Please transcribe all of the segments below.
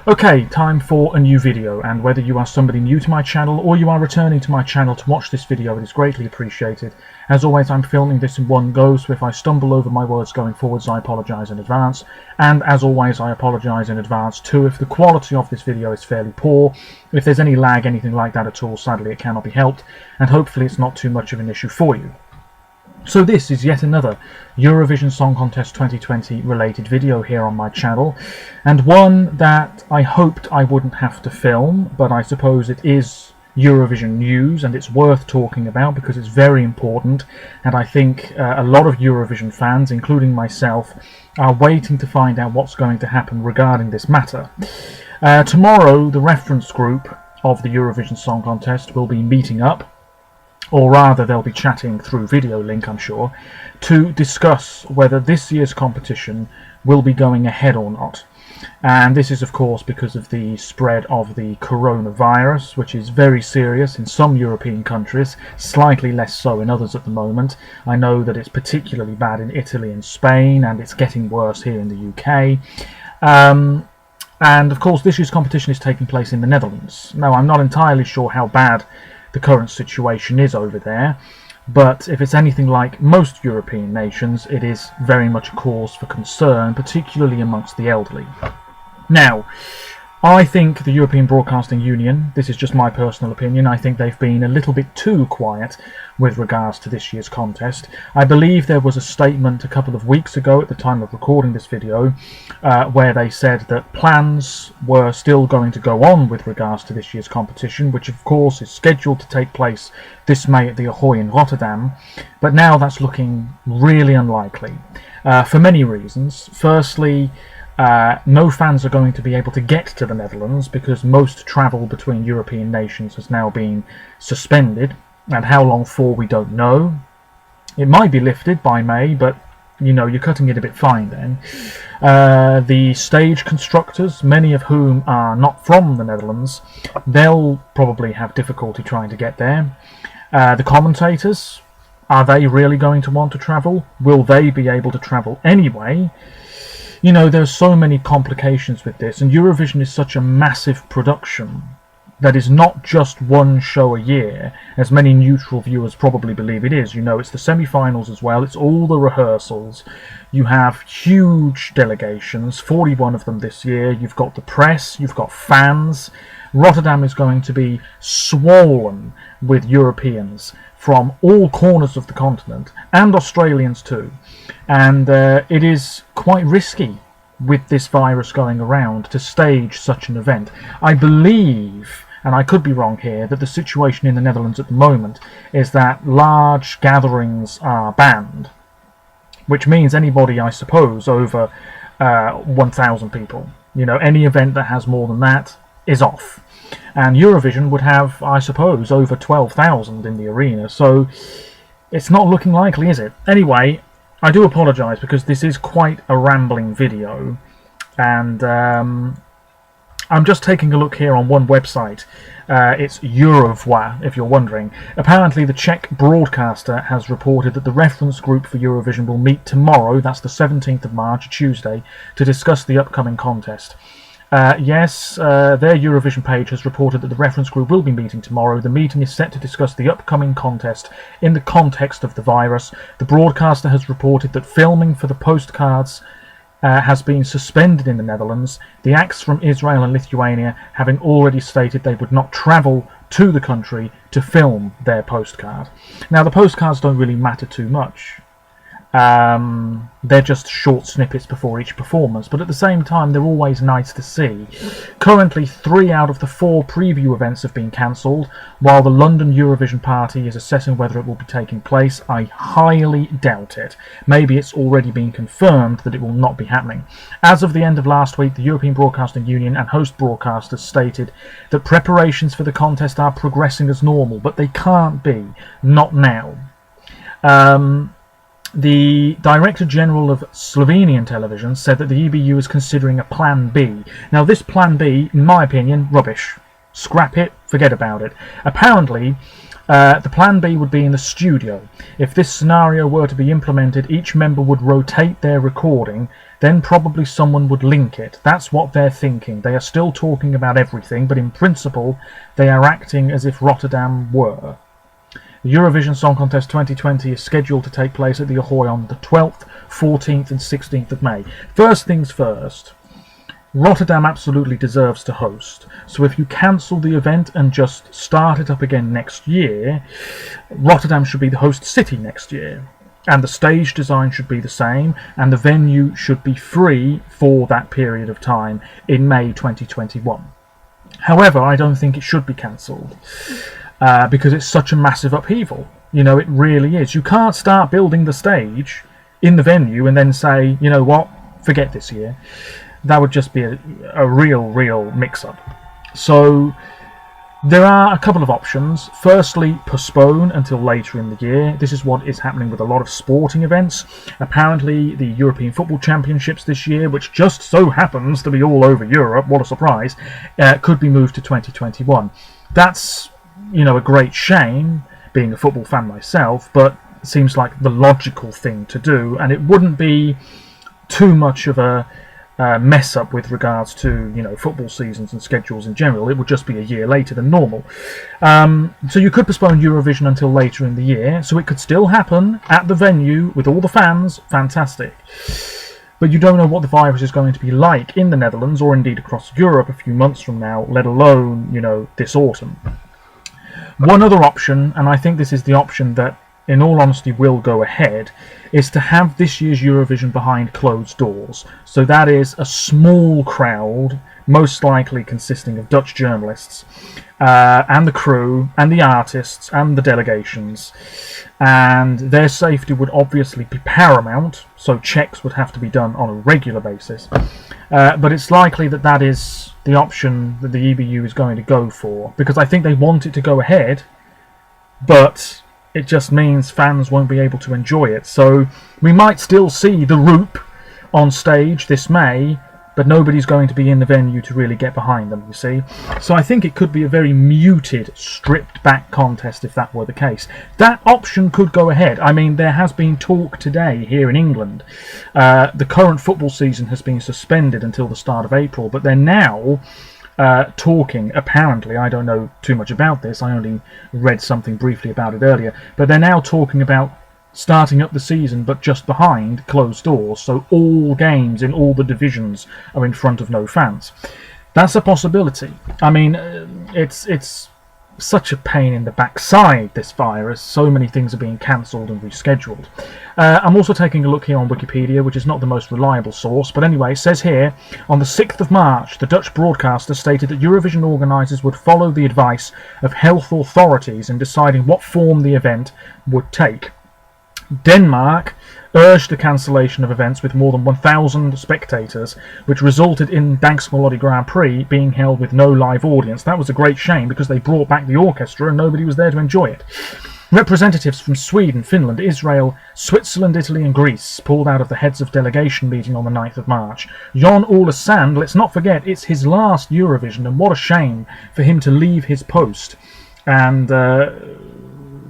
Okay, time for a new video, and whether you are somebody new to my channel or you are returning to my channel to watch this video, it is greatly appreciated. As always, I'm filming this in one go, so if I stumble over my words going forwards, I apologise in advance. And as always, I apologise in advance too if the quality of this video is fairly poor. If there's any lag, anything like that at all, sadly it cannot be helped, and hopefully it's not too much of an issue for you. So this is yet another Eurovision Song Contest 2020 related video here on my channel, and one that I hoped I wouldn't have to film, but I suppose it is Eurovision news and it's worth talking about because it's very important, and I think a lot of Eurovision fans, including myself, are waiting to find out what's going to happen regarding this matter. Tomorrow the reference group of the Eurovision Song Contest will be meeting up, or rather they'll be chatting through video link, I'm sure, to discuss whether this year's competition will be going ahead or not. And this is of course because of the spread of the coronavirus, which is very serious in some European countries, slightly less so in others at the moment. I know that it's particularly bad in Italy and Spain, and it's getting worse here in the UK. And of course this year's competition is taking place in the Netherlands. Now, I'm not entirely sure how bad the current situation is over there, but if it's anything like most European nations, it is very much a cause for concern, particularly amongst the elderly. Now, I think the European Broadcasting Union, this is just my personal opinion, I think they've been a little bit too quiet with regards to this year's contest. I believe there was a statement a couple of weeks ago at the time of recording this video where they said that plans were still going to go on with regards to this year's competition, which of course is scheduled to take place this May at the Ahoy in Rotterdam, but now that's looking really unlikely for many reasons. Firstly, no fans are going to be able to get to the Netherlands because most travel between European nations has now been suspended, and how long for we don't know. It might be lifted by May, but you know, you're cutting it a bit fine then. The stage constructors, many of whom are not from the Netherlands, they'll probably have difficulty trying to get there. The commentators, are they really going to want to travel? Will they be able to travel anyway? You know, there's so many complications with this, and Eurovision is such a massive production that is not just one show a year, as many neutral viewers probably believe it is. You know, it's the semi-finals as well, it's all the rehearsals, you have huge delegations, 41 of them this year, you've got the press, you've got fans. Rotterdam is going to be swollen with Europeans from all corners of the continent, and Australians too. And it is quite risky with this virus going around to stage such an event. I believe, and I could be wrong here, that the situation in the Netherlands at the moment is that large gatherings are banned, which means anybody, I suppose, over 1,000 people, you know, any event that has more than that is off. And Eurovision would have, I suppose, over 12,000 in the arena, so it's not looking likely, is it? Anyway, I do apologise because this is quite a rambling video, and I'm just taking a look here on one website. It's Eurovoix, if you're wondering. Apparently the Czech broadcaster has reported that the reference group for Eurovision will meet tomorrow, that's the 17th of March, Tuesday, to discuss the upcoming contest. Yes, their Eurovision page has reported that the reference group will be meeting tomorrow. The meeting is set to discuss the upcoming contest in the context of the virus. The broadcaster has reported that filming for the postcards has been suspended in the Netherlands, the acts from Israel and Lithuania having already stated they would not travel to the country to film their postcard. Now, the postcards don't really matter too much. They're just short snippets before each performance, but at the same time they're always nice to see. Currently 3 out of the 4 preview events have been cancelled, while the London Eurovision party is assessing whether it will be taking place. I highly doubt it. Maybe it's already been confirmed that it will not be happening. As of the end of last week, the European Broadcasting Union and host broadcasters stated that preparations for the contest are progressing as normal, but they can't be, not now. The Director General of Slovenian television said that the EBU is considering a Plan B. Now, this Plan B, in my opinion, rubbish. Scrap it, forget about it. Apparently, The plan B would be in the studio. If this scenario were to be implemented, each member would rotate their recording, then probably someone would link it. That's what they're thinking. They are still talking about everything, but in principle, they are acting as if Rotterdam were. The Eurovision Song Contest 2020 is scheduled to take place at the Ahoy on the 12th, 14th and 16th of May. First things first, Rotterdam absolutely deserves to host. So if you cancel the event and just start it up again next year, Rotterdam should be the host city next year. And the stage design should be the same, and the venue should be free for that period of time in May 2021. However, I don't think it should be cancelled because it's such a massive upheaval. You know, it really is. You can't start building the stage in the venue and then say, you know what, forget this year. That would just be a real mix-up. So there are a couple of options. Firstly, postpone until later in the year. This is what is happening with a lot of sporting events. Apparently, the European Football Championships this year, which just so happens to be all over Europe, what a surprise, could be moved to 2021. That's, you know, a great shame, being a football fan myself, but it seems like the logical thing to do, and it wouldn't be too much of a mess up with regards to, you know, football seasons and schedules in general. It would just be a year later than normal. So you could postpone Eurovision until later in the year, so it could still happen at the venue with all the fans. Fantastic. But you don't know what the virus is going to be like in the Netherlands or indeed across Europe a few months from now, let alone, you know, this autumn. One other option, and I think this is the option that in all honesty will go ahead, is to have this year's Eurovision behind closed doors. So that is a small crowd, most likely consisting of Dutch journalists, and the crew, and the artists, and the delegations. And their safety would obviously be paramount, so checks would have to be done on a regular basis. But it's likely that that is the option that the EBU is going to go for, because I think they want it to go ahead, but it just means fans won't be able to enjoy it. So we might still see the Roop on stage this May, but nobody's going to be in the venue to really get behind them, you see. So I think it could be a very muted, stripped-back contest if that were the case. That option could go ahead. I mean, there has been talk today here in England. The current football season has been suspended until the start of April, but they're now talking, apparently, I don't know too much about this, I only read something briefly about it earlier, but they're now talking about starting up the season but just behind closed doors, so all games in all the divisions are in front of no fans. That's a possibility. I mean, it's such a pain in the backside, this virus. So many things are being cancelled and rescheduled. I'm also taking a look here on Wikipedia, which is not the most reliable source, but anyway, it says here, on the 6th of March, the Dutch broadcaster stated that Eurovision organisers would follow the advice of health authorities in deciding what form the event would take. Denmark urged the cancellation of events with more than 1,000 spectators, which resulted in Dansk Melodi Grand Prix being held with no live audience. That was a great shame because they brought back the orchestra and nobody was there to enjoy it. Representatives from Sweden, Finland, Israel, Switzerland, Italy and Greece pulled out of the heads of delegation meeting on the 9th of March. Jon Ole Sand, let's not forget, it's his last Eurovision, and what a shame for him to leave his post. And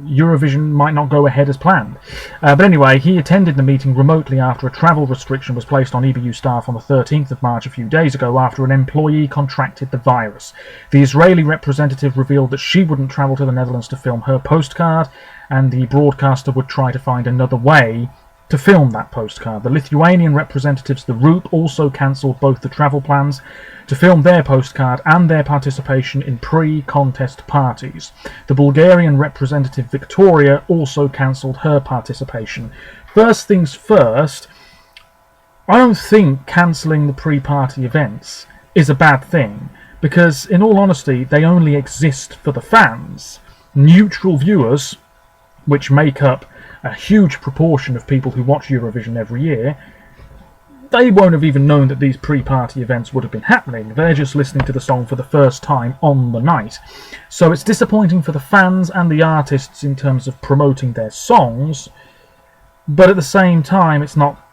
Eurovision might not go ahead as planned. But anyway, he attended the meeting remotely after a travel restriction was placed on EBU staff on the 13th of March a few days ago after an employee contracted the virus. The Israeli representative revealed that she wouldn't travel to the Netherlands to film her postcard, and the broadcaster would try to find another way to film that postcard. The Lithuanian representatives, the Roop, also cancelled both the travel plans to film their postcard and their participation in pre-contest parties. The Bulgarian representative, Victoria, also cancelled her participation. First things first, I don't think cancelling the pre-party events is a bad thing, because in all honesty they only exist for the fans. Neutral viewers, which make up a huge proportion of people who watch Eurovision every year, they won't have even known that these pre-party events would have been happening. They're just listening to the song for the first time on the night. So it's disappointing for the fans and the artists in terms of promoting their songs, but at the same time it's not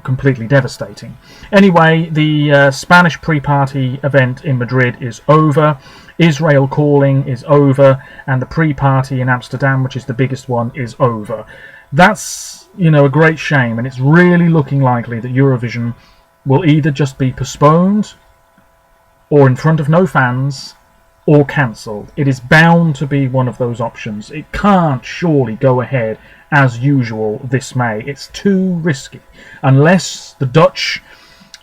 completely devastating. Anyway, the Spanish pre-party event in Madrid is over. Israel calling is over, and the pre-party in Amsterdam, which is the biggest one, is over. That's, a great shame, and it's really looking likely that Eurovision will either just be postponed, or in front of no fans, or cancelled. It is bound to be one of those options. It can't surely go ahead as usual this May. It's too risky. Unless the Dutch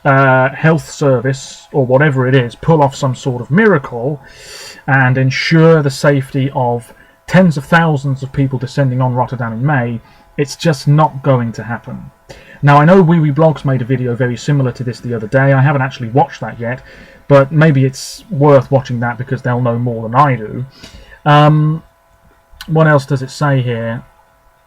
health service, or whatever it is, pull off some sort of miracle and ensure the safety of tens of thousands of people descending on Rotterdam in May, it's just not going to happen. Now, I know Wee Wee Blogs made a video very similar to this the other day. I haven't actually watched that yet, but maybe it's worth watching that because they'll know more than I do. What else does it say here?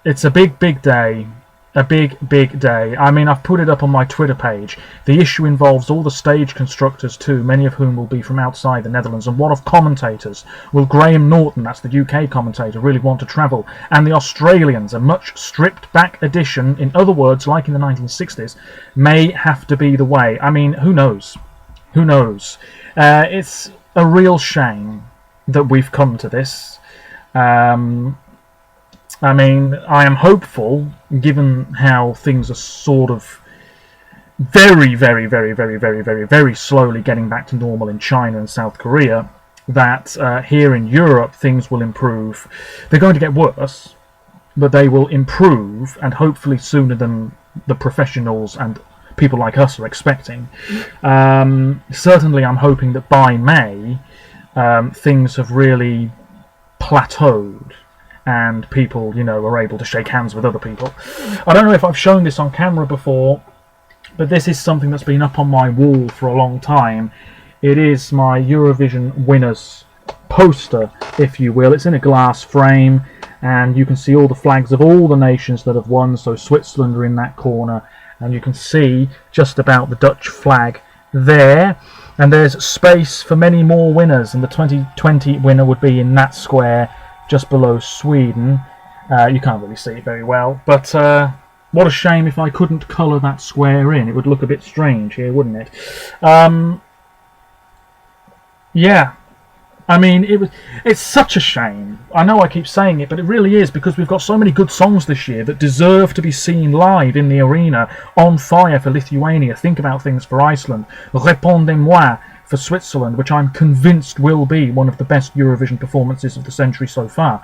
It's a big, big day. A big, big day. I mean, I've put it up on my Twitter page. The issue involves all the stage constructors too, many of whom will be from outside the Netherlands. And what of commentators? Will Graham Norton, that's the UK commentator, really want to travel? And the Australians, a much stripped back edition, in other words, like in the 1960s, may have to be the way. I mean, who knows? Who knows? It's a real shame that we've come to this. I mean, I am hopeful, given how things are sort of very, very, very, very, very, very, very slowly getting back to normal in China and South Korea, that here in Europe things will improve. They're going to get worse, but they will improve, and hopefully sooner than the professionals and people like us are expecting. Certainly I'm hoping that by May things have really plateaued and people, are able to shake hands with other people. I don't know if I've shown this on camera before, but this is something that's been up on my wall for a long time. It is my Eurovision winners poster, if you will. It's in a glass frame, and you can see all the flags of all the nations that have won. So Switzerland are in that corner, and you can see just about the Dutch flag there. And there's space for many more winners, and the 2020 winner would be in that square just below Sweden. You can't really see it very well, but what a shame if I couldn't colour that square in. It would look a bit strange here, wouldn't it? Yeah, I mean, it's such a shame. I know I keep saying it, but it really is, because we've got so many good songs this year that deserve to be seen live in the arena. On Fire for Lithuania, Think About Things for Iceland, Répondez-moi for Switzerland, which I'm convinced will be one of the best Eurovision performances of the century so far.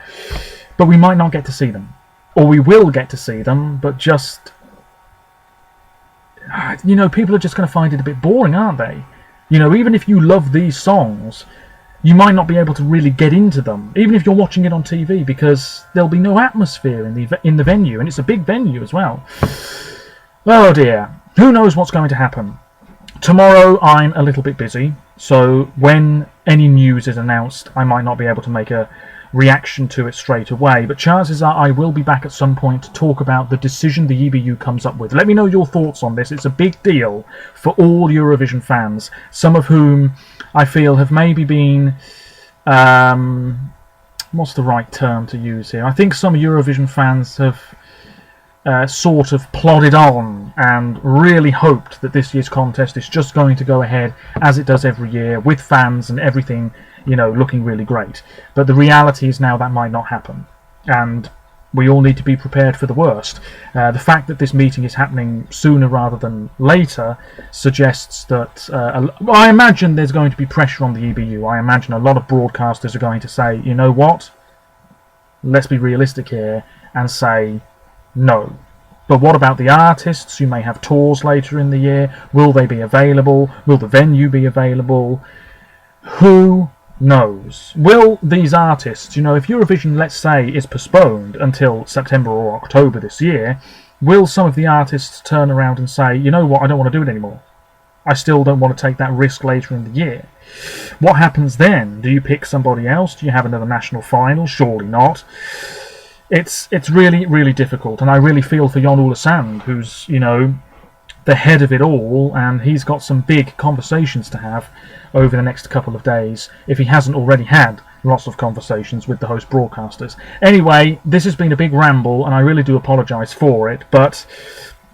But we might not get to see them. Or we will get to see them, but just... people are just going to find it a bit boring, aren't they? Even if you love these songs, you might not be able to really get into them, even if you're watching it on TV, because there'll be no atmosphere in the venue, and it's a big venue as well. Oh dear. Who knows what's going to happen? Tomorrow I'm a little bit busy, so when any news is announced, I might not be able to make a reaction to it straight away, but chances are I will be back at some point to talk about the decision the EBU comes up with. Let me know your thoughts on this. It's a big deal for all Eurovision fans, some of whom I feel have maybe been... what's the right term to use here? I think some Eurovision fans have sort of plodded on and really hoped that this year's contest is just going to go ahead as it does every year, with fans and everything, looking really great. But the reality is now that might not happen, and we all need to be prepared for the worst. The fact that this meeting is happening sooner rather than later suggests that I imagine there's going to be pressure on the EBU. I imagine a lot of broadcasters are going to say, you know what, let's be realistic here and say no. But what about the artists who may have tours later in the year? Will they be available? Will the venue be available? Who knows? Will these artists, if Eurovision, let's say, is postponed until September or October this year, will some of the artists turn around and say, you know what, I don't want to do it anymore. I still don't want to take that risk later in the year. What happens then? Do you pick somebody else? Do you have another national final? Surely not. It's really, really difficult, and I really feel for Jon Ole Sand, who's, the head of it all, and he's got some big conversations to have over the next couple of days, if he hasn't already had lots of conversations with the host broadcasters. Anyway, this has been a big ramble, and I really do apologise for it, but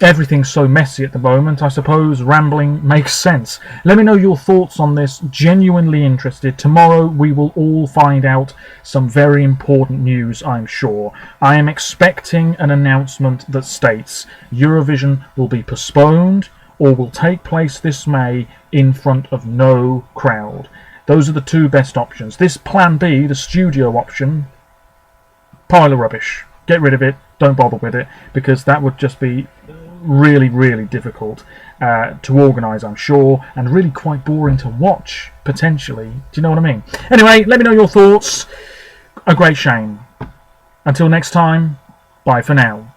everything's so messy at the moment, I suppose rambling makes sense. Let me know your thoughts on this. Genuinely interested. Tomorrow we will all find out some very important news, I'm sure. I am expecting an announcement that states Eurovision will be postponed or will take place this May in front of no crowd. Those are the two best options. This plan B, the studio option, pile of rubbish. Get rid of it. Don't bother with it, because that would just be really, really difficult to organise, I'm sure, and really quite boring to watch, potentially. Do you know what I mean? Anyway, let me know your thoughts. A great shame. Until next time, bye for now.